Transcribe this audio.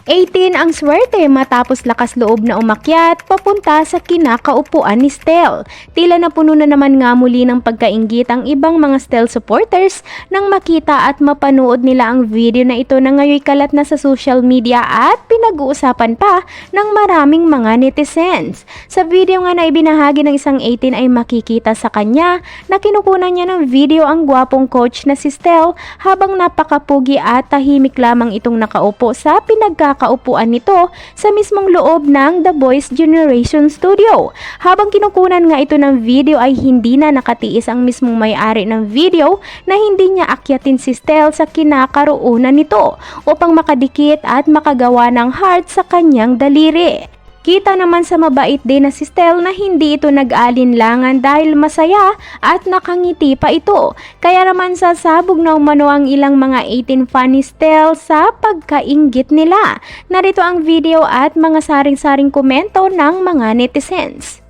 18 ang swerte matapos lakas loob na umakyat papunta sa kinakaupuan ni Stel. Tila napuno na naman nga muli ng pagkainggit ang ibang mga Stel supporters nang makita at mapanood nila ang video na ito na ngayon kalat na sa social media at pinag-uusapan pa ng maraming mga netizens. Sa video nga na ibinahagi ng isang 18 ay makikita sa kanya na kinukunan niya ng video ang gwapong coach na si Stel habang napakapugi at tahimik lamang itong nakaupo sa pinagkakaupuan nito sa mismong loob ng The Voice Generation Studio. Habang kinukunan nga ito ng video ay hindi na nakatiis ang mismong may-ari ng video na hindi niya akyatin si Stel sa kinakaroonan nito upang makadikit at makagawa ng heart sa kanyang daliri. Kita naman sa mabait din na si Stel na hindi ito nag-alinlangan dahil masaya at nakangiti pa ito. Kaya naman sasabog na umano ang ilang mga 18 fan ni Stel sa pagkainggit nila. Narito ang video at mga saring-saring komento ng mga netizens.